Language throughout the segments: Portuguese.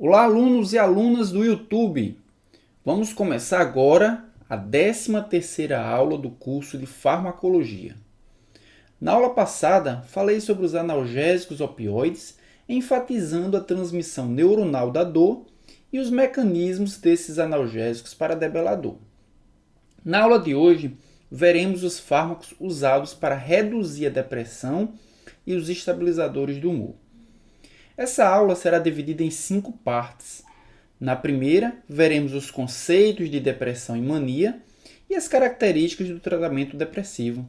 Olá, alunos e alunas do YouTube! Vamos começar agora a 13ª aula do curso de Farmacologia. Na aula passada, falei sobre os analgésicos opioides, enfatizando a transmissão neuronal da dor e os mecanismos desses analgésicos para debelar dor. Na aula de hoje, veremos os fármacos usados para reduzir a depressão e os estabilizadores do humor. Essa aula será dividida em 5 partes. Na primeira, veremos os conceitos de depressão e mania e as características do tratamento depressivo.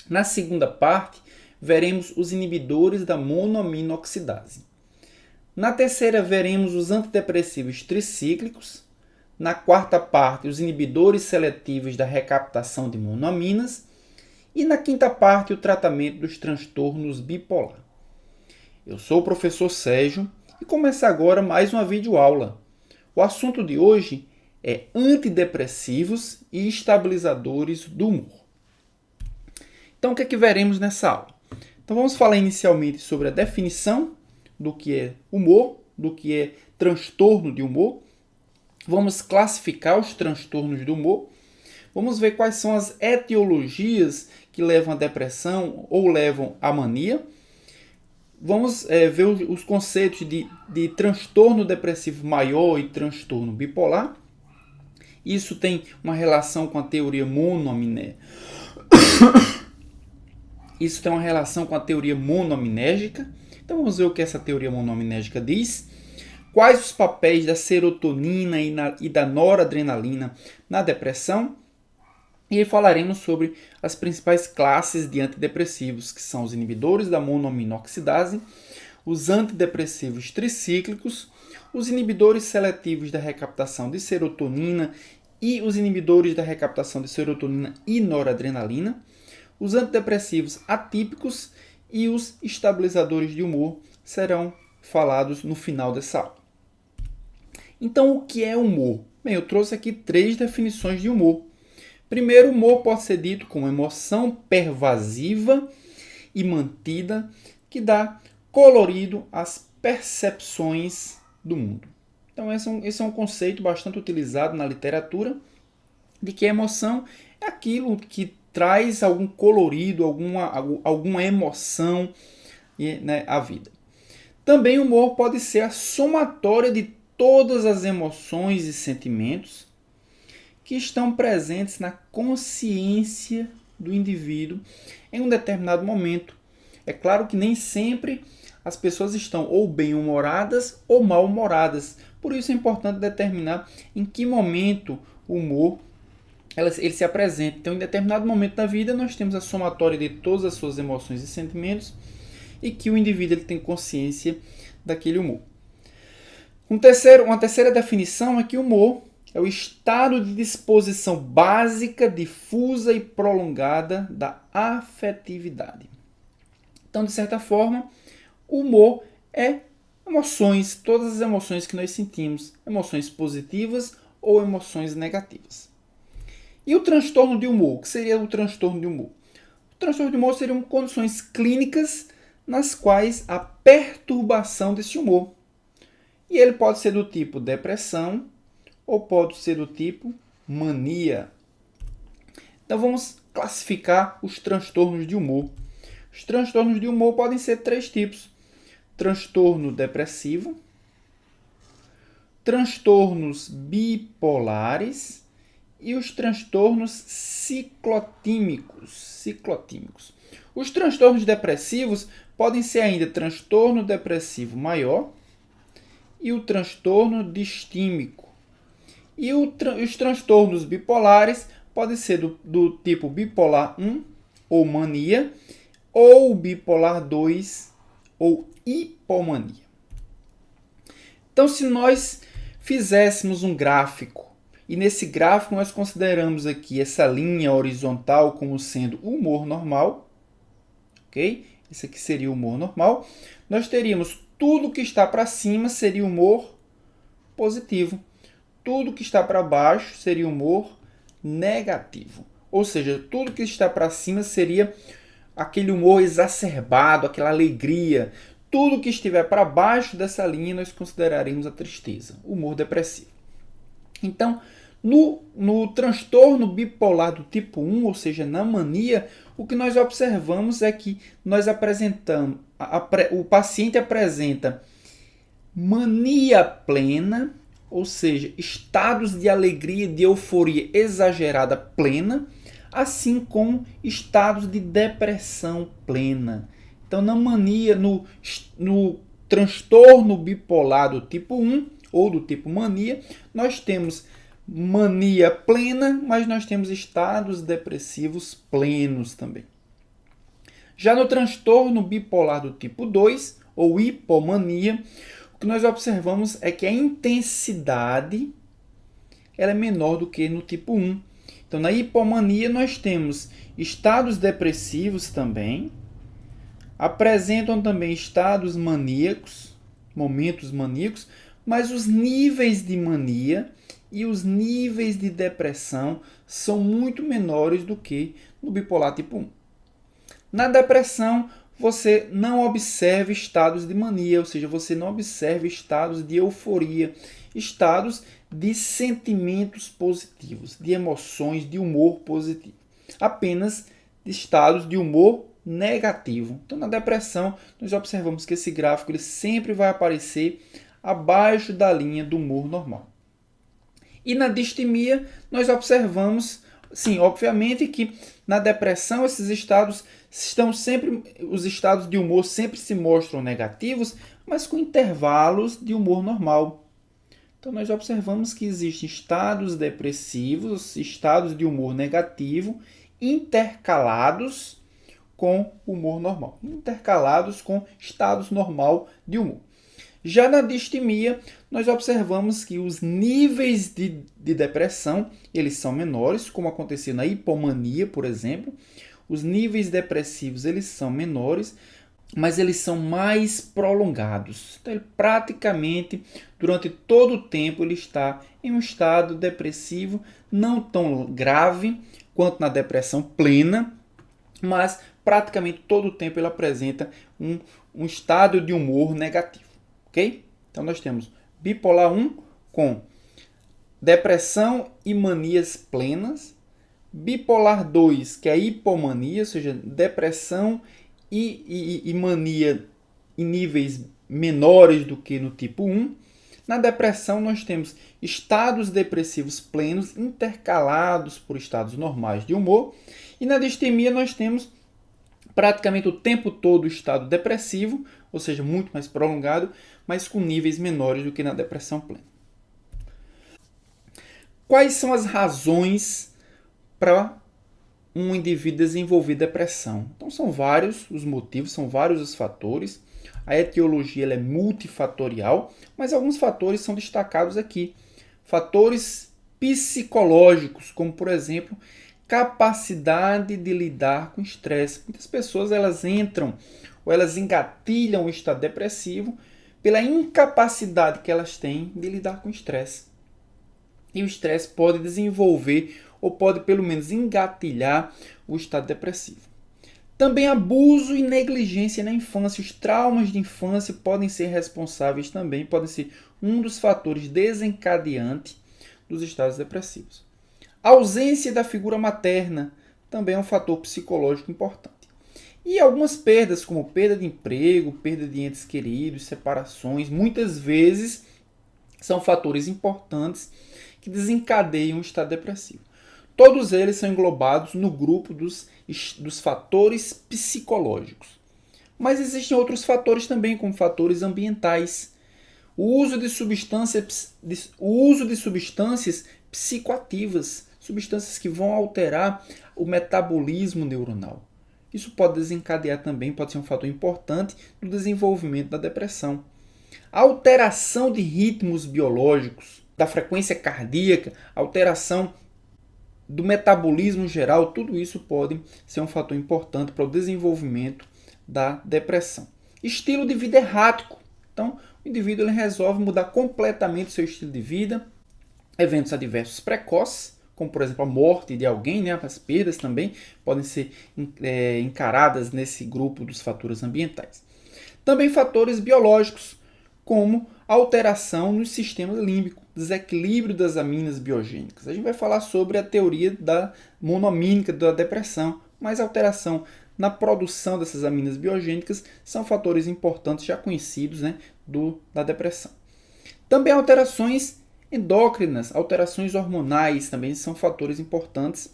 Na segunda parte, veremos os inibidores da monoaminoxidase. Na terceira, veremos os antidepressivos tricíclicos. Na quarta parte, os inibidores seletivos da recaptação de monoaminas. E na quinta parte, o tratamento dos transtornos bipolar. Eu sou o professor Sérgio e começa agora mais uma videoaula. O assunto de hoje é antidepressivos e estabilizadores do humor. Então, o que é que veremos nessa aula? Então, vamos falar inicialmente sobre a definição do que é humor, do que é transtorno de humor. Vamos classificar os transtornos do humor. Vamos ver quais são as etiologias que levam à depressão ou levam à mania. Vamos ver os conceitos de transtorno depressivo maior e transtorno bipolar. Isso tem uma relação com a teoria monoaminética. Isso tem uma relação com a teoria monoaminérgica. Então vamos ver o que essa teoria monoaminérgica diz. Quais os papéis da serotonina e da noradrenalina na depressão. E aí falaremos sobre as principais classes de antidepressivos, que são os inibidores da monoaminoxidase, os antidepressivos tricíclicos, os inibidores seletivos da recaptação de serotonina e os inibidores da recaptação de serotonina e noradrenalina, os antidepressivos atípicos e os estabilizadores de humor serão falados no final dessa aula. Então, o que é humor? Bem, eu trouxe aqui 3 definições de humor. Primeiro, o humor pode ser dito como emoção pervasiva e mantida que dá colorido às percepções do mundo. Então, esse é um conceito bastante utilizado na literatura, de que a emoção é aquilo que traz algum colorido, alguma emoção, né, à vida. Também o humor pode ser a somatória de todas as emoções e sentimentos que estão presentes na consciência do indivíduo em um determinado momento. É claro que nem sempre as pessoas estão ou bem-humoradas ou mal-humoradas. Por isso é importante determinar em que momento o humor ele se apresenta. Então, em determinado momento da vida, nós temos a somatória de todas as suas emoções e sentimentos e que o indivíduo ele tem consciência daquele humor. Uma terceira definição é que o humor é o estado de disposição básica, difusa e prolongada da afetividade. Então, de certa forma, o humor é emoções, todas as emoções que nós sentimos, emoções positivas ou emoções negativas. E o transtorno de humor? O que seria o transtorno de humor? O transtorno de humor seriam condições clínicas nas quais há perturbação desse humor. E ele pode ser do tipo depressão, ou pode ser do tipo mania. Então vamos classificar os transtornos de humor. Os transtornos de humor podem ser 3 tipos: transtorno depressivo, transtornos bipolares e os transtornos ciclotímicos. Os transtornos depressivos podem ser ainda transtorno depressivo maior e o transtorno distímico. E os transtornos bipolares podem ser do tipo bipolar 1 ou mania, ou bipolar 2 ou hipomania. Então, se nós fizéssemos um gráfico, e nesse gráfico nós consideramos aqui essa linha horizontal como sendo o humor normal, ok? Esse aqui seria o humor normal. Nós teríamos tudo que está para cima seria humor positivo. Tudo que está para baixo seria humor negativo. Ou seja, tudo que está para cima seria aquele humor exacerbado, aquela alegria. Tudo que estiver para baixo dessa linha nós consideraremos a tristeza, o humor depressivo. Então, no transtorno bipolar do tipo 1, ou seja, na mania, o que nós observamos é que nós apresentamos, o paciente apresenta mania plena, ou seja, estados de alegria, de euforia exagerada plena, assim como estados de depressão plena. Então, na mania, no transtorno bipolar do tipo 1 ou do tipo mania, nós temos mania plena, mas nós temos estados depressivos plenos também. Já no transtorno bipolar do tipo 2, ou hipomania, o que nós observamos é que a intensidade ela é menor do que no tipo 1. Então, na hipomania, nós temos estados depressivos também, apresentam também estados maníacos, momentos maníacos, mas os níveis de mania e os níveis de depressão são muito menores do que no bipolar tipo 1. Na depressão, você não observa estados de mania, ou seja, você não observa estados de euforia, estados de sentimentos positivos, de emoções, de humor positivo. Apenas estados de humor negativo. Então, na depressão, nós observamos que esse gráfico ele sempre vai aparecer abaixo da linha do humor normal. E na distimia, nós observamos, sim, obviamente que na depressão esses estados estão sempre, os estados de humor sempre se mostram negativos, mas com intervalos de humor normal. Então, nós observamos que existem estados depressivos, estados de humor negativo, intercalados com humor normal, intercalados com estados normal de humor. Já na distimia, nós observamos que os níveis de depressão eles são menores, como acontecia na hipomania, por exemplo. Os níveis depressivos eles são menores, mas eles são mais prolongados. Então, ele praticamente, durante todo o tempo, ele está em um estado depressivo não tão grave quanto na depressão plena, mas praticamente todo o tempo ele apresenta um estado de humor negativo. Ok? Então, nós temos bipolar 1 com depressão e manias plenas, bipolar 2, que é a hipomania, ou seja, depressão e mania em níveis menores do que no tipo 1. Na depressão, nós temos estados depressivos plenos intercalados por estados normais de humor. E na distimia, nós temos praticamente o tempo todo o estado depressivo, ou seja, muito mais prolongado, mas com níveis menores do que na depressão plena. Quais são as razões para um indivíduo desenvolver depressão? Então, são vários os motivos, são vários os fatores. A etiologia ela é multifatorial, mas alguns fatores são destacados aqui. Fatores psicológicos, como, por exemplo, capacidade de lidar com estresse. Muitas pessoas elas entram ou elas engatilham o estado depressivo pela incapacidade que elas têm de lidar com o estresse. E o estresse pode desenvolver ou pode pelo menos engatilhar o estado depressivo. Também abuso e negligência na infância. Os traumas de infância podem ser responsáveis também, podem ser um dos fatores desencadeantes dos estados depressivos. A ausência da figura materna também é um fator psicológico importante. E algumas perdas, como perda de emprego, perda de entes queridos, separações, muitas vezes são fatores importantes que desencadeiam o estado depressivo. Todos eles são englobados no grupo dos fatores psicológicos. Mas existem outros fatores também, como fatores ambientais. O uso de substâncias psicoativas, substâncias que vão alterar o metabolismo neuronal. Isso pode desencadear também, pode ser um fator importante no desenvolvimento da depressão. A alteração de ritmos biológicos, da frequência cardíaca, alteração do metabolismo geral, tudo isso pode ser um fator importante para o desenvolvimento da depressão. Estilo de vida errático. Então, o indivíduo ele resolve mudar completamente o seu estilo de vida. Eventos adversos precoces, como por exemplo a morte de alguém, né? As perdas também podem ser encaradas nesse grupo dos fatores ambientais. Também fatores biológicos, como alteração no sistema límbico, desequilíbrio das aminas biogênicas. A gente vai falar sobre a teoria da monoamínica da depressão, mas alteração na produção dessas aminas biogênicas são fatores importantes já conhecidos, né, da depressão. Também alterações endócrinas, alterações hormonais também são fatores importantes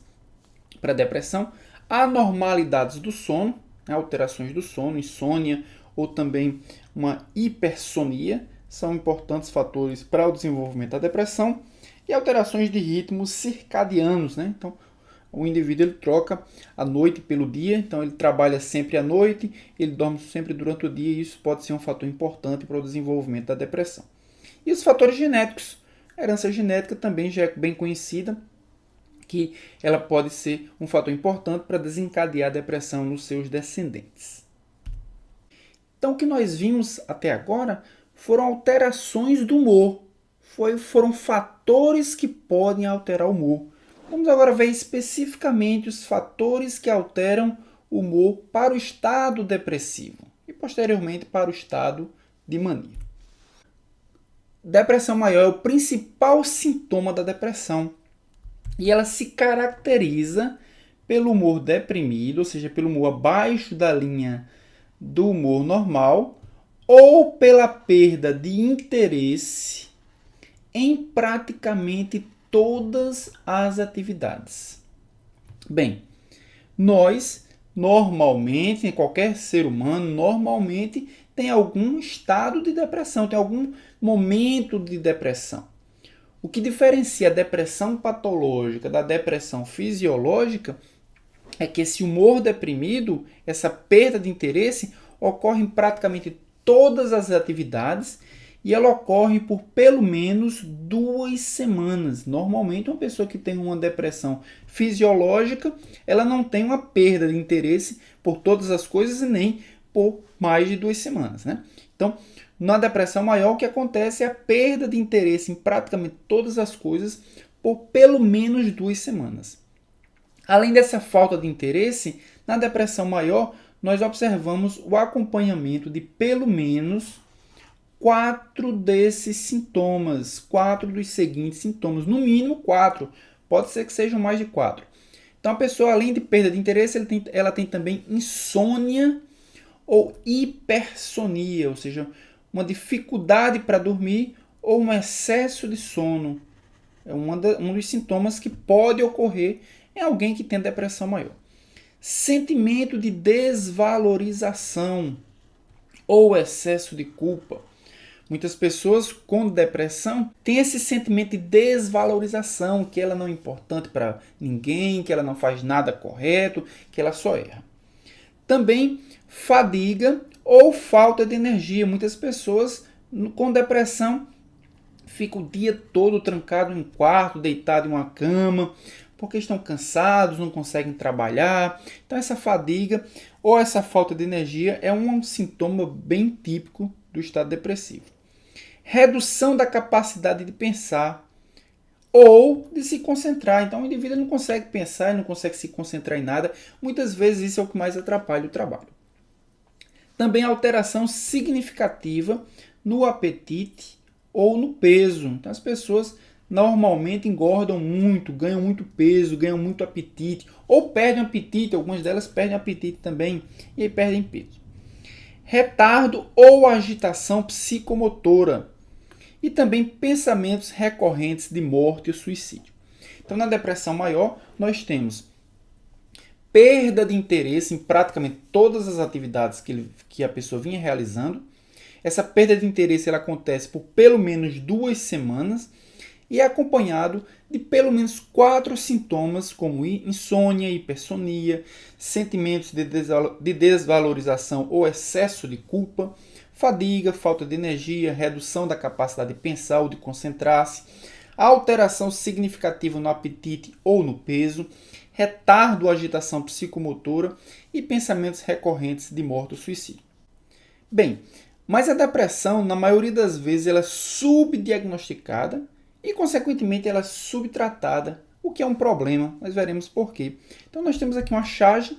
para a depressão. Anormalidades do sono, né, alterações do sono, insônia ou também uma hipersonia, são importantes fatores para o desenvolvimento da depressão. E alterações de ritmos circadianos, né? Então, o indivíduo ele troca a noite pelo dia, então ele trabalha sempre à noite, ele dorme sempre durante o dia, e isso pode ser um fator importante para o desenvolvimento da depressão. E os fatores genéticos, a herança genética também já é bem conhecida, que ela pode ser um fator importante para desencadear a depressão nos seus descendentes. Então, o que nós vimos até agora foram alterações do humor, foram fatores que podem alterar o humor. Vamos agora ver especificamente os fatores que alteram o humor para o estado depressivo e posteriormente para o estado de mania. Depressão maior é o principal sintoma da depressão e ela se caracteriza pelo humor deprimido, ou seja, pelo humor abaixo da linha do humor normal, ou pela perda de interesse em praticamente todas as atividades. Bem, nós normalmente, qualquer ser humano, normalmente tem algum estado de depressão, tem algum momento de depressão. O que diferencia a depressão patológica da depressão fisiológica é que esse humor deprimido, essa perda de interesse, ocorre em praticamente todas as atividades e ela ocorre por pelo menos 2 semanas. Normalmente, uma pessoa que tem uma depressão fisiológica, ela não tem uma perda de interesse por todas as coisas e nem por mais de 2 semanas, né? Então, na depressão maior, o que acontece é a perda de interesse em praticamente todas as coisas por pelo menos 2 semanas. Além dessa falta de interesse, na depressão maior, nós observamos o acompanhamento de pelo menos 4 desses sintomas, 4 dos seguintes sintomas, no mínimo 4, pode ser que sejam mais de 4. Então, a pessoa, além de perda de interesse, ela tem também insônia ou hipersonia, ou seja, uma dificuldade para dormir ou um excesso de sono. É um dos sintomas que pode ocorrer em alguém que tem depressão maior. Sentimento de desvalorização ou excesso de culpa. Muitas pessoas com depressão têm esse sentimento de desvalorização, que ela não é importante para ninguém, que ela não faz nada correto, que ela só erra. Também fadiga ou falta de energia. Muitas pessoas com depressão ficam o dia todo trancado em um quarto, deitado em uma cama, porque estão cansados, não conseguem trabalhar. Então essa fadiga ou essa falta de energia é um sintoma bem típico do estado depressivo. Redução da capacidade de pensar ou de se concentrar. Então o indivíduo não consegue pensar, não consegue se concentrar em nada. Muitas vezes isso é o que mais atrapalha o trabalho. Também alteração significativa no apetite ou no peso. Então as pessoas normalmente engordam muito, ganham muito peso, ganham muito apetite, ou perdem apetite, algumas delas perdem apetite também, e aí perdem peso. Retardo ou agitação psicomotora, e também pensamentos recorrentes de morte ou suicídio. Então, na depressão maior, nós temos perda de interesse em praticamente todas as atividades que a pessoa vinha realizando. Essa perda de interesse ela acontece por pelo menos 2 semanas, e é acompanhado de pelo menos 4 sintomas, como insônia, hipersonia, sentimentos de desvalorização ou excesso de culpa, fadiga, falta de energia, redução da capacidade de pensar ou de concentrar-se, alteração significativa no apetite ou no peso, retardo ou agitação psicomotora e pensamentos recorrentes de morte ou suicídio. Bem, mas a depressão, na maioria das vezes, ela é subdiagnosticada e, consequentemente, ela é subtratada, o que é um problema, nós veremos por quê. Então, nós temos aqui uma charge,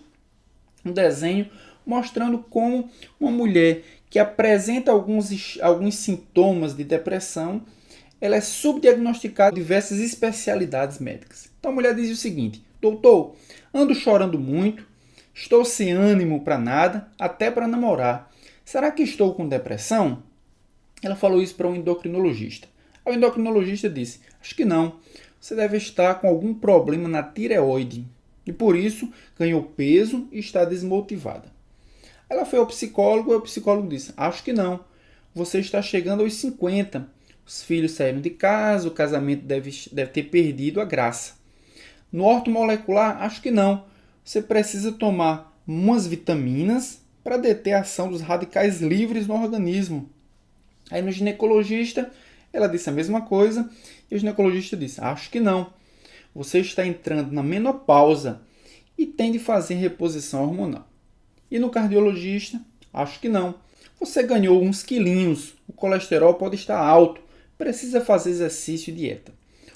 um desenho, mostrando como uma mulher que apresenta alguns sintomas de depressão, ela é subdiagnosticada em diversas especialidades médicas. Então a mulher diz o seguinte: doutor, ando chorando muito, estou sem ânimo para nada, até para namorar. Será que estou com depressão? Ela falou isso para um endocrinologista. O endocrinologista disse: acho que não. Você deve estar com algum problema na tireoide e por isso ganhou peso e está desmotivada. Ela foi ao psicólogo e o psicólogo disse: acho que não. Você está chegando aos 50. Os filhos saíram de casa, o casamento deve ter perdido a graça. No ortomolecular, acho que não. Você precisa tomar umas vitaminas para deter a ação dos radicais livres no organismo. Aí no ginecologista, ela disse a mesma coisa e o ginecologista disse: acho que não. Você está entrando na menopausa e tem de fazer reposição hormonal. E no cardiologista, acho que não. Você ganhou uns quilinhos, o colesterol pode estar alto, precisa fazer exercício e dieta.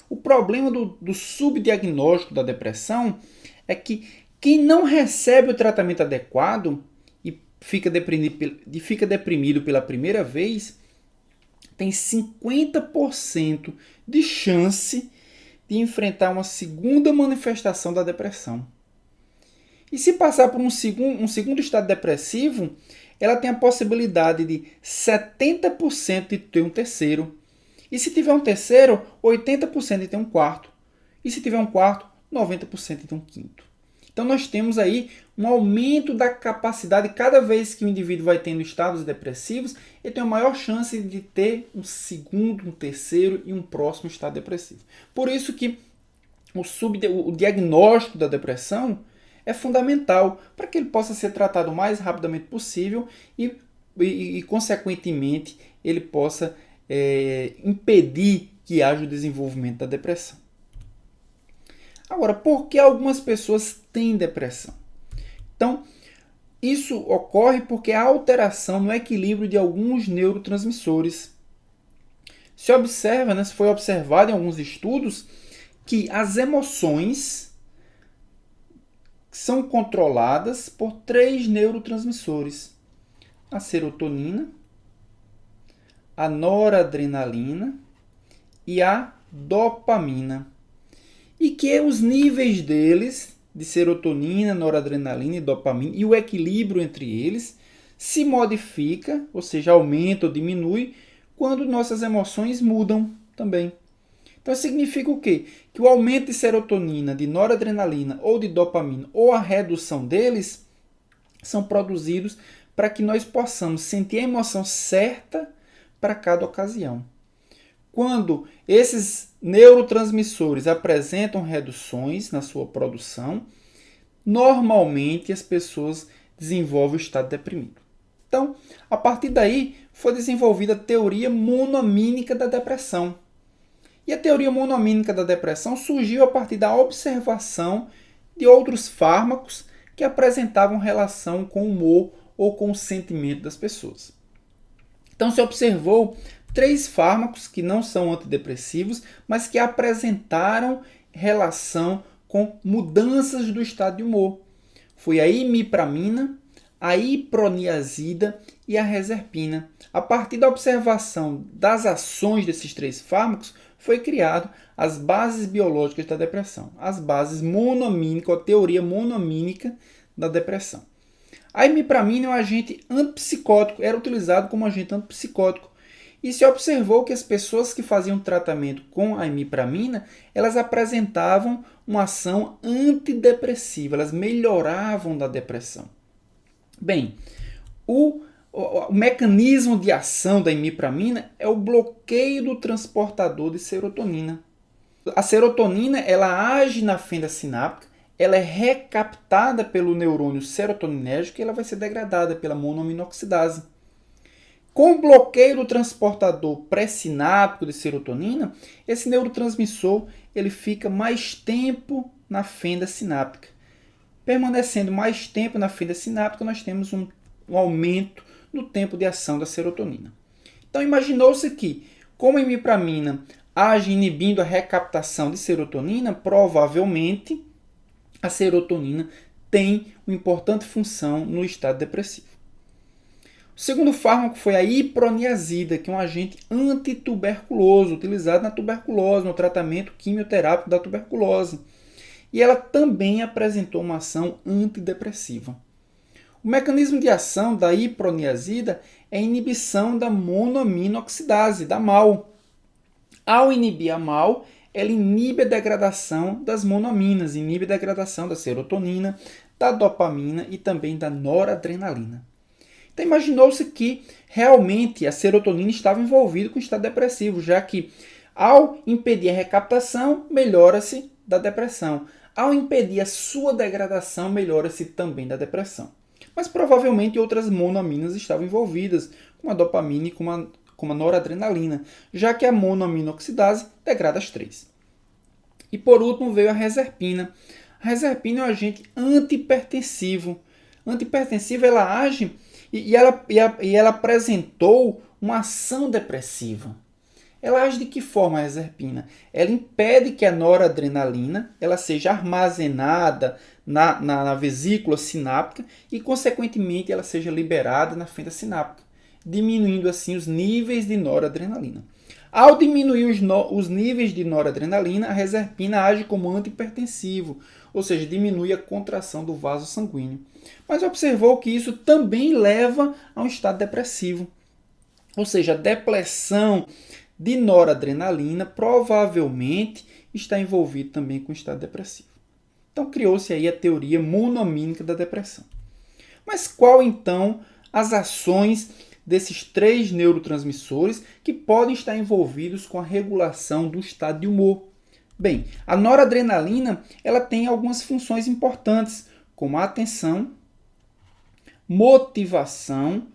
O problema do subdiagnóstico da depressão é que quem não recebe o tratamento adequado e fica deprimido pela primeira vez, tem 50% de chance de enfrentar uma segunda manifestação da depressão. E se passar por um segundo estado depressivo, ela tem a possibilidade de 70% de ter um terceiro. E se tiver um terceiro, 80% de ter um quarto. E se tiver um quarto, 90% de ter um quinto. Então nós temos aí um aumento da capacidade. Cada vez que o indivíduo vai tendo estados depressivos, ele tem uma maior chance de ter um segundo, um terceiro e um próximo estado depressivo. Por isso que o diagnóstico da depressão é fundamental para que ele possa ser tratado o mais rapidamente possível e consequentemente, ele possa impedir que haja o desenvolvimento da depressão. Agora, por que algumas pessoas têm depressão? Então, isso ocorre porque há alteração no equilíbrio de alguns neurotransmissores. Se foi observado em alguns estudos que as emoções são controladas por 3 neurotransmissores: a serotonina, a noradrenalina e a dopamina. E que os níveis deles, de serotonina, noradrenalina e dopamina, e o equilíbrio entre eles, se modifica, ou seja, aumenta ou diminui, quando nossas emoções mudam também. Então significa o quê? Que o aumento de serotonina, de noradrenalina ou de dopamina, ou a redução deles, são produzidos para que nós possamos sentir a emoção certa para cada ocasião. Quando esses neurotransmissores apresentam reduções na sua produção, normalmente as pessoas desenvolvem o estado deprimido. Então, a partir daí, foi desenvolvida a teoria monoamínica da depressão. E a teoria monoamínica da depressão surgiu a partir da observação de outros fármacos que apresentavam relação com o humor ou com o sentimento das pessoas. Então se observou 3 fármacos que não são antidepressivos, mas que apresentaram relação com mudanças do estado de humor. Foi a imipramina, a iproniazida e a reserpina. A partir da observação das ações desses 3 fármacos, foi criado as bases biológicas da depressão, as bases monoamínicas, a teoria monoamínica da depressão. A imipramina é um agente antipsicótico, era utilizado como agente antipsicótico. E se observou que as pessoas que faziam tratamento com a imipramina, elas apresentavam uma ação antidepressiva, elas melhoravam da depressão. Bem, o mecanismo de ação da imipramina é o bloqueio do transportador de serotonina. A serotonina ela age na fenda sináptica, ela é recaptada pelo neurônio serotoninérgico e ela vai ser degradada pela monoaminoxidase. Com o bloqueio do transportador pré-sináptico de serotonina, esse neurotransmissor ele fica mais tempo na fenda sináptica. Permanecendo mais tempo na fenda sináptica, nós temos um aumento no tempo de ação da serotonina. Então, imaginou-se que, como a imipramina age inibindo a recaptação de serotonina, provavelmente a serotonina tem uma importante função no estado depressivo. O segundo fármaco foi a iproniazida, que é um agente antituberculoso, utilizado na tuberculose, no tratamento quimioterápico da tuberculose. E ela também apresentou uma ação antidepressiva. O mecanismo de ação da iproniazida é a inibição da monoaminoxidase, da MAO. Ao inibir a MAO, ela inibe a degradação das monoaminas, inibe a degradação da serotonina, da dopamina e também da noradrenalina. Então, imaginou-se que realmente a serotonina estava envolvida com o estado depressivo, já que ao impedir a recaptação, melhora-se da depressão. Ao impedir a sua degradação, melhora-se também da depressão. Mas provavelmente outras monoaminas estavam envolvidas, como a dopamina e como a noradrenalina, já que a monoaminoxidase degrada as três. E por último veio a reserpina. A reserpina é um agente antihipertensivo. Antihipertensiva, ela age e ela apresentou uma ação depressiva. Ela age de que forma a reserpina? Ela impede que a noradrenalina ela seja armazenada na vesícula sináptica e, consequentemente, ela seja liberada na fenda sináptica, diminuindo assim os níveis de noradrenalina. Ao diminuir os níveis de noradrenalina, a reserpina age como antihipertensivo, ou seja, diminui a contração do vaso sanguíneo. Mas observou que isso também leva a um estado depressivo, ou seja, a depressão de noradrenalina provavelmente está envolvido também com o estado depressivo. Então criou-se aí a teoria monoamínica da depressão. Mas qual então as ações desses três neurotransmissores que podem estar envolvidos com a regulação do estado de humor? Bem, a noradrenalina ela tem algumas funções importantes, como a atenção, motivação,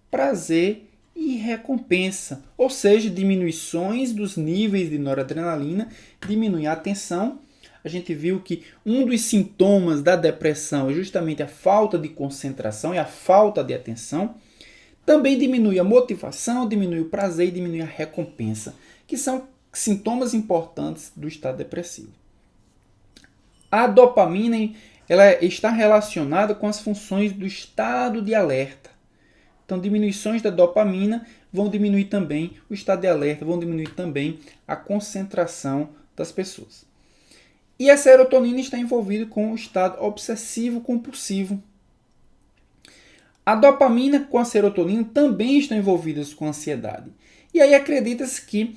prazer e recompensa, ou seja, diminuições dos níveis de noradrenalina, diminui a atenção. A gente viu que um dos sintomas da depressão é justamente a falta de concentração e a falta de atenção. Também diminui a motivação, diminui o prazer e diminui a recompensa, que são sintomas importantes do estado depressivo. A dopamina ela está relacionada com as funções do estado de alerta. Então, diminuições da dopamina vão diminuir também o estado de alerta, vão diminuir também a concentração das pessoas. E a serotonina está envolvida com o estado obsessivo-compulsivo. A dopamina com a serotonina também estão envolvidas com a ansiedade. E aí acredita-se que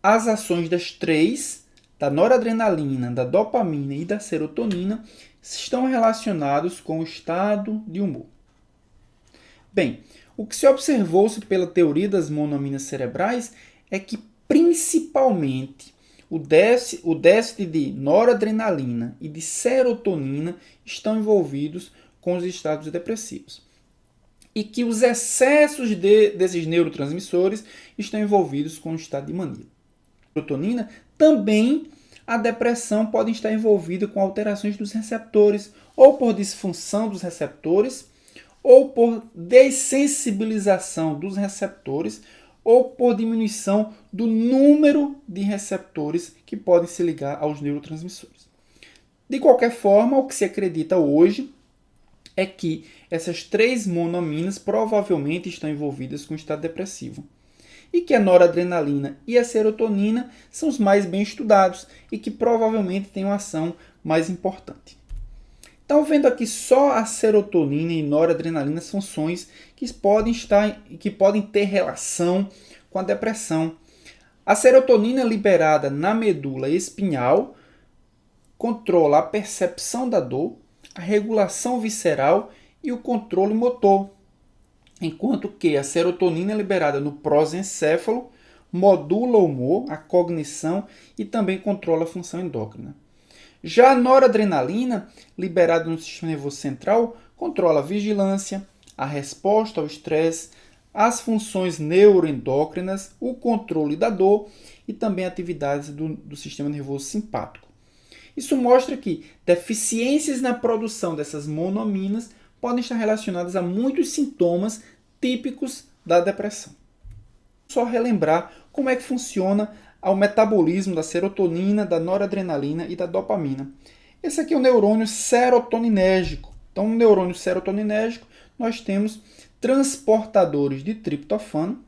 as ações das três, da noradrenalina, da dopamina e da serotonina, estão relacionados com o estado de humor. Bem, o que se observou-se pela teoria das monoaminas cerebrais é que, principalmente, o déficit de noradrenalina e de serotonina estão envolvidos com os estados depressivos. E que os excessos desses neurotransmissores estão envolvidos com o estado de mania. A serotonina também, a depressão pode estar envolvida com alterações dos receptores, ou por disfunção dos receptores, ou por dessensibilização dos receptores, ou por diminuição do número de receptores que podem se ligar aos neurotransmissores. De qualquer forma, o que se acredita hoje é que essas três monoaminas provavelmente estão envolvidas com o estado depressivo. E que a noradrenalina e a serotonina são os mais bem estudados e que provavelmente têm uma ação mais importante. Então, vendo aqui só a serotonina e noradrenalina, as funções que podem ter relação com a depressão. A serotonina liberada na medula espinhal controla a percepção da dor, a regulação visceral e o controle motor, enquanto que a serotonina liberada no prosencéfalo modula o humor, a cognição e também controla a função endócrina. Já a noradrenalina, liberada no sistema nervoso central, controla a vigilância, a resposta ao estresse, as funções neuroendócrinas, o controle da dor e também atividades do sistema nervoso simpático. Isso mostra que deficiências na produção dessas monoaminas podem estar relacionadas a muitos sintomas típicos da depressão. Só relembrar como é que funciona o metabolismo da serotonina, da noradrenalina e da dopamina. Esse aqui é o neurônio serotoninérgico. Então, um neurônio serotoninérgico, nós temos transportadores de triptofano.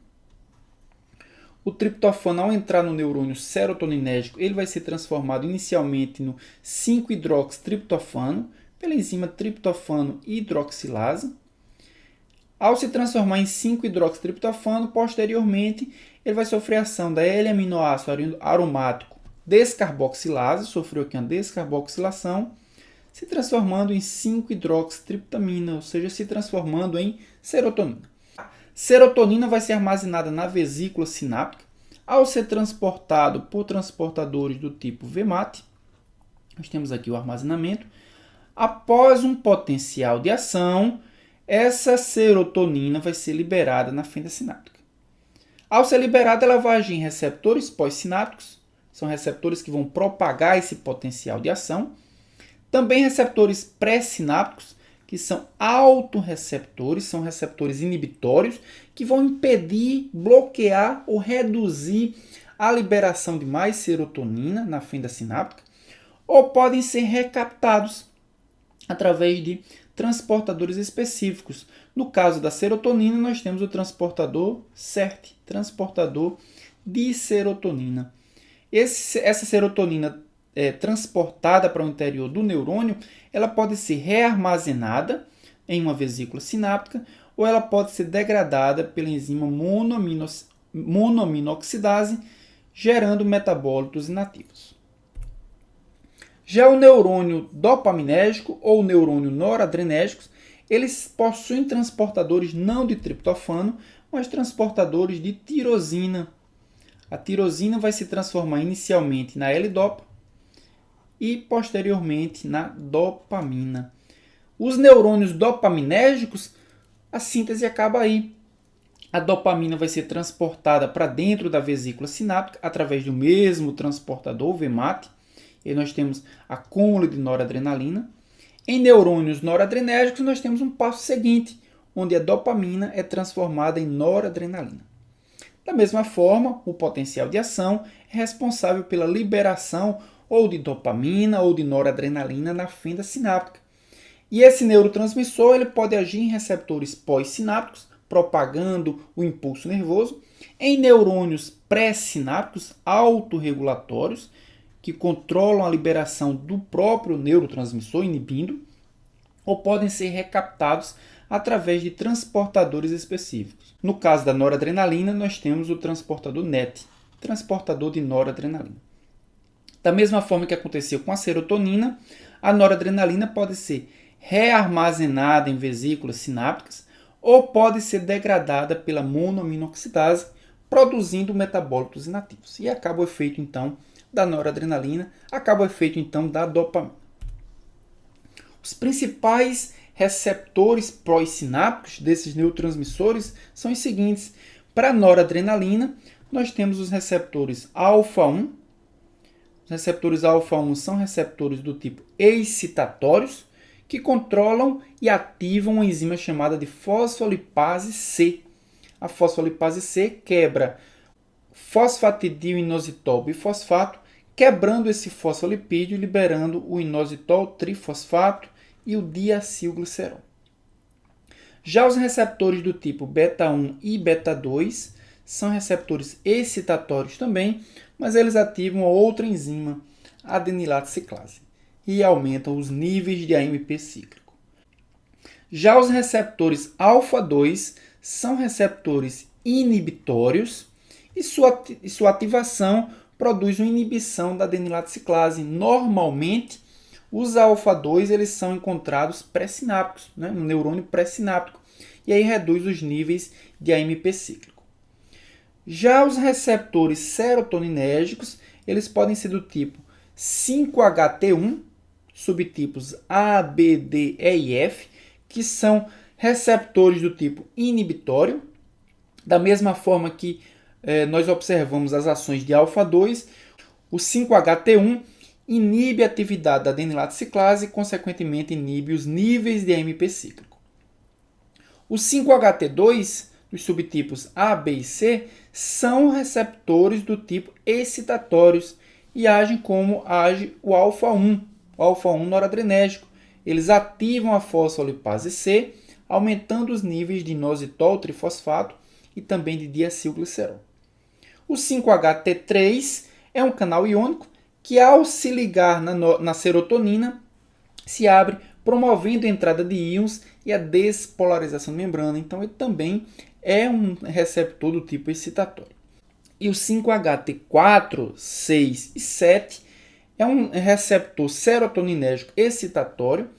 O triptofano, ao entrar no neurônio serotoninérgico, ele vai ser transformado inicialmente no 5-hidroxitriptofano pela enzima triptofano hidroxilase. Ao se transformar em 5-hidroxitriptofano, posteriormente, ele vai sofrer ação da L-aminoácido aromático descarboxilase, sofreu aqui uma descarboxilação, se transformando em 5-hidroxitriptamina, ou seja, se transformando em serotonina. Serotonina vai ser armazenada na vesícula sináptica. Ao ser transportado por transportadores do tipo VMAT, nós temos aqui o armazenamento. Após um potencial de ação, essa serotonina vai ser liberada na fenda sináptica. Ao ser liberada, ela vai agir em receptores pós-sinápticos, são receptores que vão propagar esse potencial de ação. Também receptores pré-sinápticos, que são autorreceptores, são receptores inibitórios, que vão impedir, bloquear ou reduzir a liberação de mais serotonina na fenda sináptica, ou podem ser recaptados através de transportadores específicos. No caso da serotonina, nós temos o transportador SERT, transportador de serotonina. Essa serotonina transportada para o interior do neurônio, ela pode ser rearmazenada em uma vesícula sináptica ou ela pode ser degradada pela enzima monoaminoxidase, gerando metabólitos inativos. Já o neurônio dopaminérgico ou neurônio noradrenérgicos, eles possuem transportadores não de triptofano, mas transportadores de tirosina. A tirosina vai se transformar inicialmente na L-dopa e posteriormente na dopamina. Os neurônios dopaminérgicos, a síntese acaba aí. A dopamina vai ser transportada para dentro da vesícula sináptica através do mesmo transportador, o VMAT. E nós temos acúmulo de noradrenalina. Em neurônios noradrenérgicos, nós temos um passo seguinte, onde a dopamina é transformada em noradrenalina. Da mesma forma, o potencial de ação é responsável pela liberação ou de dopamina ou de noradrenalina na fenda sináptica. E esse neurotransmissor ele pode agir em receptores pós-sinápticos, propagando o impulso nervoso, em neurônios pré-sinápticos autorregulatórios, que controlam a liberação do próprio neurotransmissor, inibindo, ou podem ser recaptados através de transportadores específicos. No caso da noradrenalina, nós temos o transportador NET, transportador de noradrenalina. Da mesma forma que aconteceu com a serotonina, a noradrenalina pode ser rearmazenada em vesículas sinápticas ou pode ser degradada pela monoaminoxidase, produzindo metabólitos inativos. E acaba o efeito, então, da noradrenalina, acaba o efeito, então, da dopamina. Os principais receptores pós-sinápticos desses neurotransmissores são os seguintes. Para a noradrenalina, nós temos os receptores alfa-1. Os receptores alfa-1 são receptores do tipo excitatórios, que controlam e ativam uma enzima chamada de fosfolipase C. A fosfolipase C quebra fosfatidil-inositol bifosfato, quebrando esse fosfolipídio e liberando o inositol trifosfato e o diacilglicerol. Já os receptores do tipo beta-1 e beta-2 são receptores excitatórios também, mas eles ativam outra enzima, a adenilato ciclase, e aumentam os níveis de AMP cíclico. Já os receptores alfa-2 são receptores inibitórios e sua ativação produz uma inibição da adenilato ciclase. Normalmente, os alfa-2 eles são encontrados pré-sinápticos, no neurônio pré-sináptico, e aí reduz os níveis de AMP cíclico. Já os receptores serotoninérgicos, eles podem ser do tipo 5-HT1, subtipos A, B, D, E e F, que são receptores do tipo inibitório. Da mesma forma que nós observamos as ações de alfa-2, o 5-HT1 inibe a atividade da adenilato ciclase e, consequentemente, inibe os níveis de AMP cíclico. O 5-HT2, os subtipos A, B e C, são receptores do tipo excitatórios e agem como age o alfa-1 noradrenérgico. Eles ativam a fosfolipase C, aumentando os níveis de inositol trifosfato e também de diacilglicerol. O 5-HT3 é um canal iônico que, ao se ligar na serotonina, se abre, promovendo a entrada de íons e a despolarização da membrana. Então, ele também é um receptor do tipo excitatório. E o 5-HT4, 6 e 7 é um receptor serotoninérgico excitatório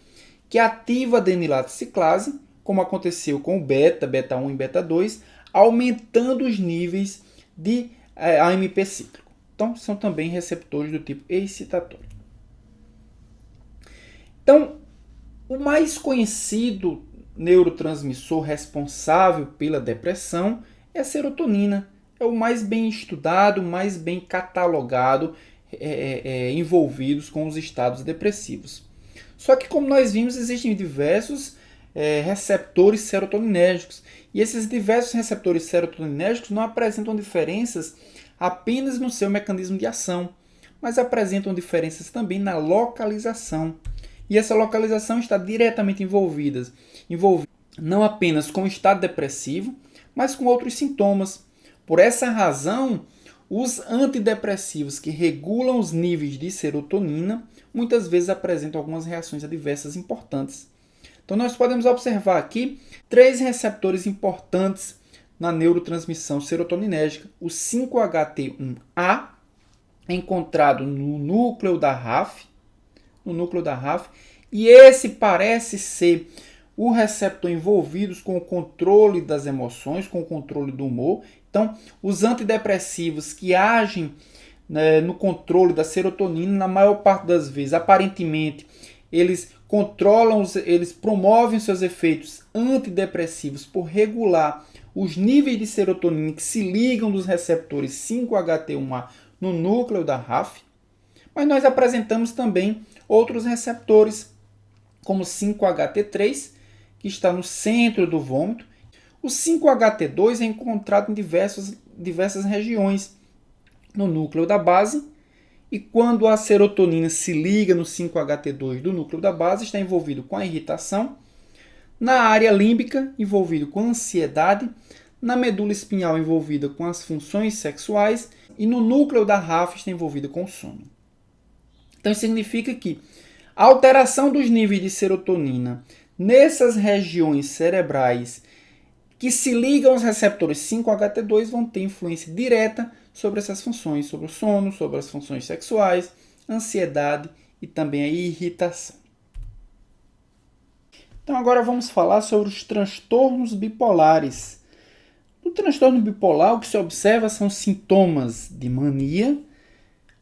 que ativa a adenilato ciclase, como aconteceu com o beta, beta 1 e beta 2, aumentando os níveis de AMP cíclico. Então, são também receptores do tipo excitatório. Então, o mais conhecido neurotransmissor responsável pela depressão é a serotonina. É o mais bem estudado, mais bem catalogado, envolvidos com os estados depressivos. Só que, como nós vimos, existem diversos receptores serotoninérgicos. E esses diversos receptores serotoninérgicos não apresentam diferenças apenas no seu mecanismo de ação, mas apresentam diferenças também na localização. E essa localização está diretamente envolvida não apenas com o estado depressivo, mas com outros sintomas. Por essa razão, os antidepressivos que regulam os níveis de serotonina muitas vezes apresentam algumas reações adversas importantes. Então, nós podemos observar aqui 3 receptores importantes na neurotransmissão serotoninérgica. O 5-HT1A, encontrado no núcleo da RAF, e esse parece ser o receptor envolvido com o controle das emoções, com o controle do humor. Então, os antidepressivos que agem no controle da serotonina, na maior parte das vezes, aparentemente, eles promovem seus efeitos antidepressivos por regular os níveis de serotonina que se ligam dos receptores 5-HT1A no núcleo da RAF. Mas nós apresentamos também outros receptores, como o 5-HT3, que está no centro do vômito. O 5-HT2 é encontrado em diversas regiões no núcleo da base, e quando a serotonina se liga no 5-HT2 do núcleo da base, está envolvido com a irritação, na área límbica, envolvido com a ansiedade, na medula espinhal, envolvida com as funções sexuais, e no núcleo da RAF está envolvido com o sono. Então, isso significa que a alteração dos níveis de serotonina nessas regiões cerebrais que se ligam aos receptores 5-HT2 vão ter influência direta sobre essas funções, sobre o sono, sobre as funções sexuais, ansiedade e também a irritação. Então agora vamos falar sobre os transtornos bipolares. No transtorno bipolar, o que se observa são sintomas de mania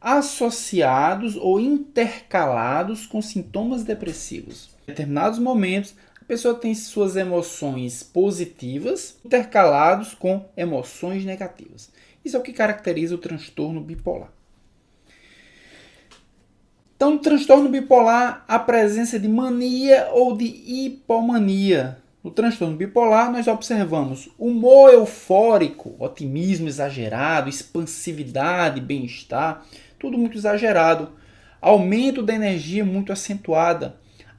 associados ou intercalados com sintomas depressivos. Em determinados momentos, a pessoa tem suas emoções positivas intercalados com emoções negativas. Isso é o que caracteriza o transtorno bipolar. Então, no transtorno bipolar, a presença de mania ou de hipomania. No transtorno bipolar, nós observamos humor eufórico, otimismo exagerado, expansividade, bem-estar, tudo muito exagerado. Aumento da energia muito acentuada.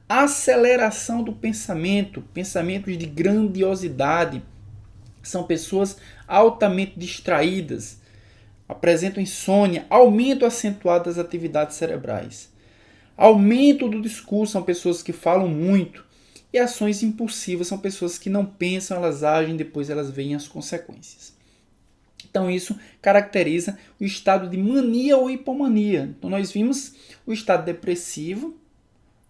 Aceleração do pensamento, pensamentos de grandiosidade. São pessoas altamente distraídas, apresentam insônia, aumento acentuado das atividades cerebrais. Aumento do discurso, são pessoas que falam muito. E ações impulsivas, são pessoas que não pensam, elas agem, depois elas veem as consequências. Então isso caracteriza o estado de mania ou hipomania. Então nós vimos o estado depressivo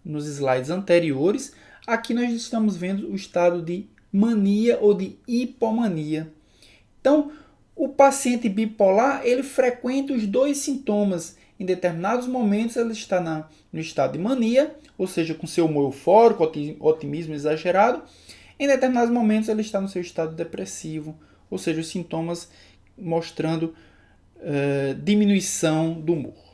nos slides anteriores. Aqui nós estamos vendo o estado de mania ou de hipomania. Então, o paciente bipolar, ele frequenta os dois sintomas. Em determinados momentos, ele está no estado de mania, ou seja, com seu humor eufórico, otimismo exagerado. Em determinados momentos, ele está no seu estado depressivo, ou seja, os sintomas mostrando diminuição do humor.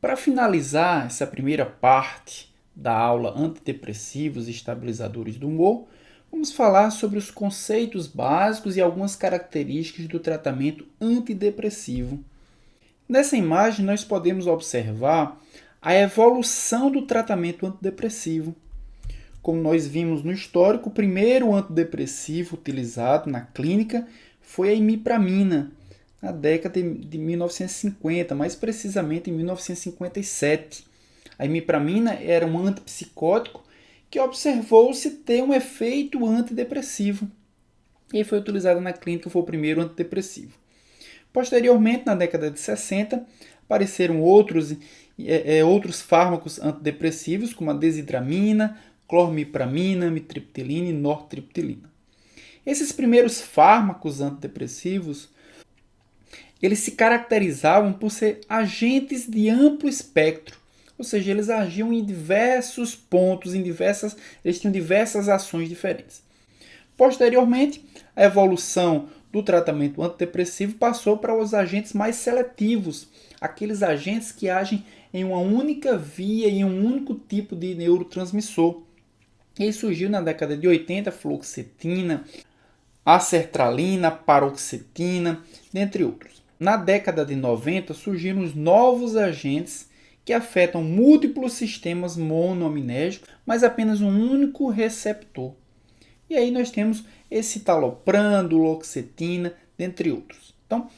Para finalizar essa primeira parte da aula antidepressivos e estabilizadores do humor, vamos falar sobre os conceitos básicos e algumas características do tratamento antidepressivo. Nessa imagem, nós podemos observar a evolução do tratamento antidepressivo. Como nós vimos no histórico, o primeiro antidepressivo utilizado na clínica foi a imipramina, na década de 1950, mais precisamente em 1957. A imipramina era um antipsicótico que observou-se ter um efeito antidepressivo e foi utilizado na clínica, foi o primeiro antidepressivo. Posteriormente, na década de 60, apareceram outros fármacos antidepressivos, como a desidramina, clormipramina, mitriptilina e nortriptilina. Esses primeiros fármacos antidepressivos, eles se caracterizavam por ser agentes de amplo espectro, ou seja, eles agiam em diversos pontos, eles tinham diversas ações diferentes. Posteriormente, a evolução do tratamento antidepressivo passou para os agentes mais seletivos, aqueles agentes que agem em uma única via, em um único tipo de neurotransmissor. E aí surgiu na década de 80 a fluoxetina, a sertralina, a paroxetina, dentre outros. Na década de 90 surgiram os novos agentes que afetam múltiplos sistemas monoaminérgicos, mas apenas um único receptor. E aí nós temos escitalopram, duloxetina, dentre outros. Então,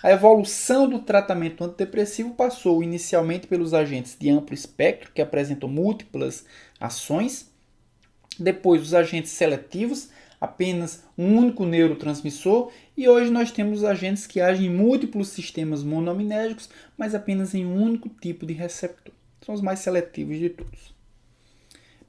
a evolução do tratamento antidepressivo passou inicialmente pelos agentes de amplo espectro, que apresentam múltiplas ações. Depois, os agentes seletivos, apenas um único neurotransmissor. E hoje nós temos os agentes que agem em múltiplos sistemas monoaminérgicos, mas apenas em um único tipo de receptor. São os mais seletivos de todos.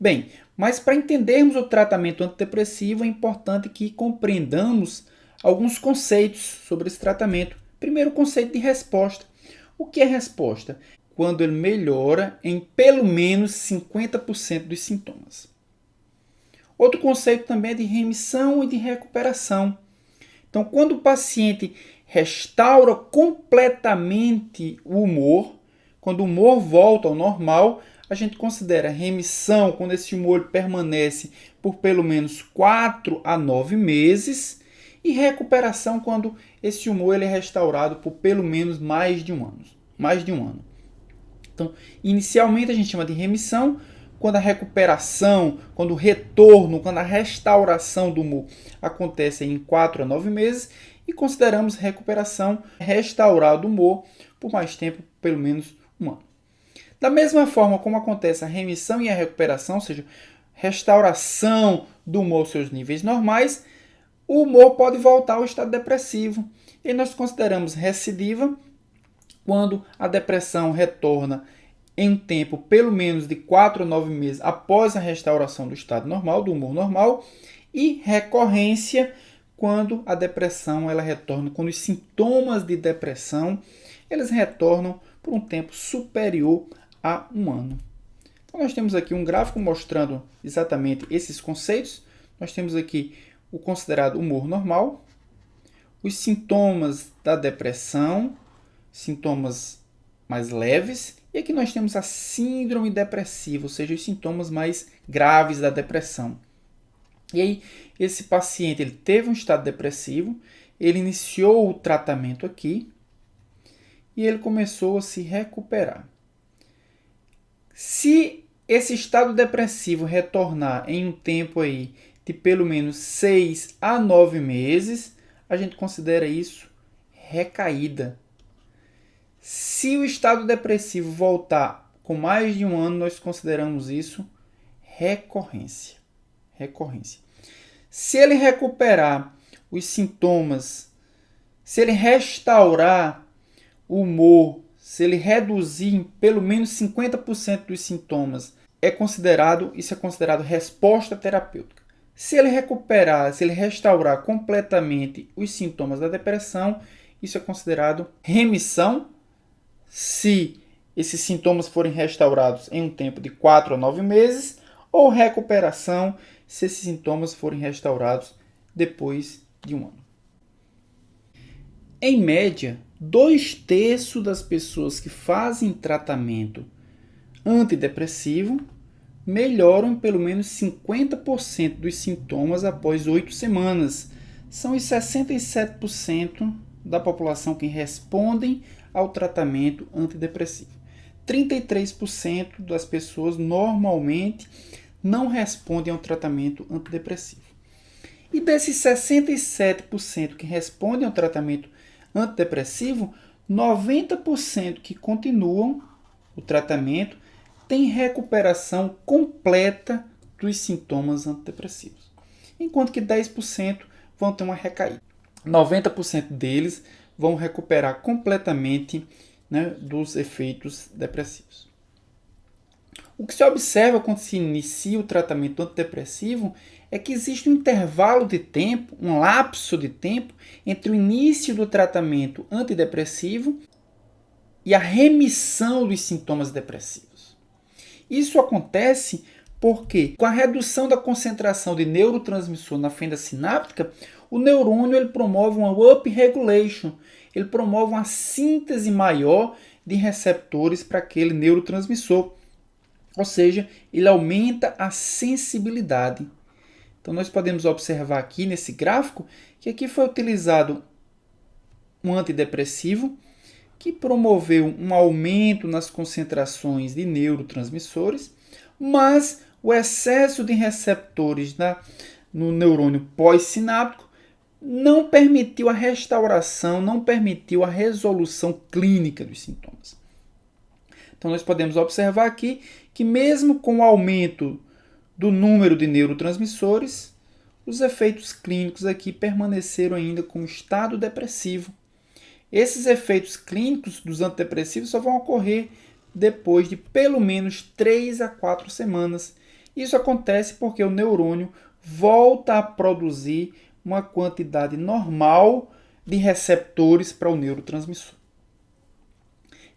Bem, mas para entendermos o tratamento antidepressivo é importante que compreendamos alguns conceitos sobre esse tratamento. Primeiro, o conceito de resposta. O que é resposta? Quando ele melhora em pelo menos 50% dos sintomas. Outro conceito também é de remissão e de recuperação. Então, quando o paciente restaura completamente o humor, quando o humor volta ao normal, a gente considera remissão quando esse humor permanece por pelo menos 4 a 9 meses e recuperação quando esse humor é restaurado por pelo menos mais de um ano. Então, inicialmente a gente chama de remissão quando a recuperação, quando o retorno, quando a restauração do humor acontece em 4 a 9 meses e consideramos recuperação restaurar do humor por mais tempo, pelo menos um ano. Da mesma forma como acontece a remissão e a recuperação, ou seja, restauração do humor aos seus níveis normais, o humor pode voltar ao estado depressivo. E nós consideramos recidiva quando a depressão retorna em um tempo pelo menos de 4 a 9 meses após a restauração do estado normal, do humor normal, e recorrência quando a depressão ela retorna, quando os sintomas de depressão eles retornam por um tempo superior a um ano. Então nós temos aqui um gráfico mostrando exatamente esses conceitos. Nós temos aqui o considerado humor normal, os sintomas da depressão, sintomas mais leves, e aqui nós temos a síndrome depressiva, ou seja, os sintomas mais graves da depressão. E aí, esse paciente ele teve um estado depressivo, ele iniciou o tratamento aqui e ele começou a se recuperar. Se esse estado depressivo retornar em um tempo aí de pelo menos 6 a 9 meses, a gente considera isso recaída. Se o estado depressivo voltar com mais de um ano, nós consideramos isso recorrência. Se ele recuperar os sintomas, se ele restaurar o humor, se ele reduzir em pelo menos 50% dos sintomas, isso é considerado resposta terapêutica. Se ele recuperar, se ele restaurar completamente os sintomas da depressão, isso é considerado remissão. Se esses sintomas forem restaurados em um tempo de 4 a 9 meses, ou recuperação, se esses sintomas forem restaurados depois de um ano. Em média, 2/3 das pessoas que fazem tratamento antidepressivo melhoram em pelo menos 50% dos sintomas após 8 semanas. São os 67% da população que respondem ao tratamento antidepressivo. 33% das pessoas normalmente não respondem ao tratamento antidepressivo. E desses 67% que respondem ao tratamento antidepressivo, 90% que continuam o tratamento têm recuperação completa dos sintomas antidepressivos, enquanto que 10% vão ter uma recaída. 90% deles vão recuperar completamente, né, dos efeitos depressivos. O que se observa quando se inicia o tratamento antidepressivo é que existe um intervalo de tempo, um lapso de tempo, entre o início do tratamento antidepressivo e a remissão dos sintomas depressivos. Isso acontece porque, com a redução da concentração de neurotransmissor na fenda sináptica, o neurônio ele promove uma upregulation, ele promove uma síntese maior de receptores para aquele neurotransmissor. Ou seja, ele aumenta a sensibilidade. Então, nós podemos observar aqui nesse gráfico que aqui foi utilizado um antidepressivo que promoveu um aumento nas concentrações de neurotransmissores, mas o excesso de receptores no neurônio pós-sináptico não permitiu a restauração, não permitiu a resolução clínica dos sintomas. Então, nós podemos observar aqui que mesmo com o aumento do número de neurotransmissores, os efeitos clínicos aqui permaneceram ainda com estado depressivo. Esses efeitos clínicos dos antidepressivos só vão ocorrer depois de pelo menos 3 a 4 semanas. Isso acontece porque o neurônio volta a produzir uma quantidade normal de receptores para o neurotransmissor.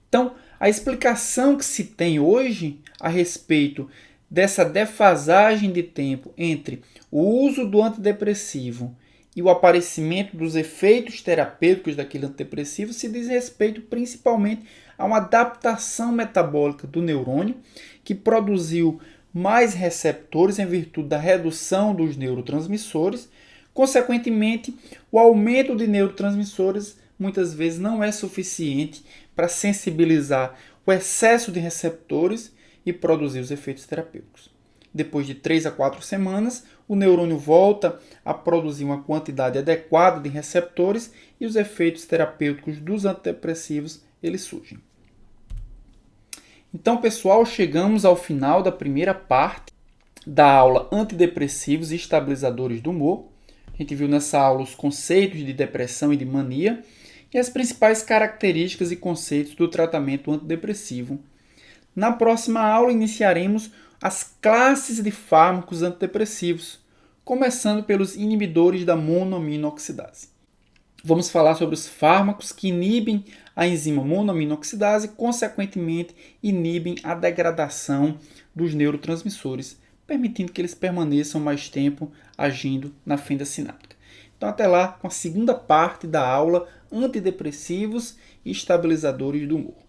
Então, a explicação que se tem hoje a respeito dessa defasagem de tempo entre o uso do antidepressivo e o aparecimento dos efeitos terapêuticos daquele antidepressivo se diz respeito principalmente a uma adaptação metabólica do neurônio que produziu mais receptores em virtude da redução dos neurotransmissores. Consequentemente, o aumento de neurotransmissores muitas vezes não é suficiente para sensibilizar o excesso de receptores e produzir os efeitos terapêuticos. Depois de 3 a 4 semanas, o neurônio volta a produzir uma quantidade adequada de receptores e os efeitos terapêuticos dos antidepressivos eles surgem. Então, pessoal, chegamos ao final da primeira parte da aula Antidepressivos e Estabilizadores do Humor. A gente viu nessa aula os conceitos de depressão e de mania e as principais características e conceitos do tratamento antidepressivo. Na próxima aula, iniciaremos as classes de fármacos antidepressivos, começando pelos inibidores da monoaminoxidase. Vamos falar sobre os fármacos que inibem a enzima monoaminoxidase e, consequentemente, inibem a degradação dos neurotransmissores, permitindo que eles permaneçam mais tempo agindo na fenda sináptica. Então, até lá com a segunda parte da aula Antidepressivos e Estabilizadores do Humor.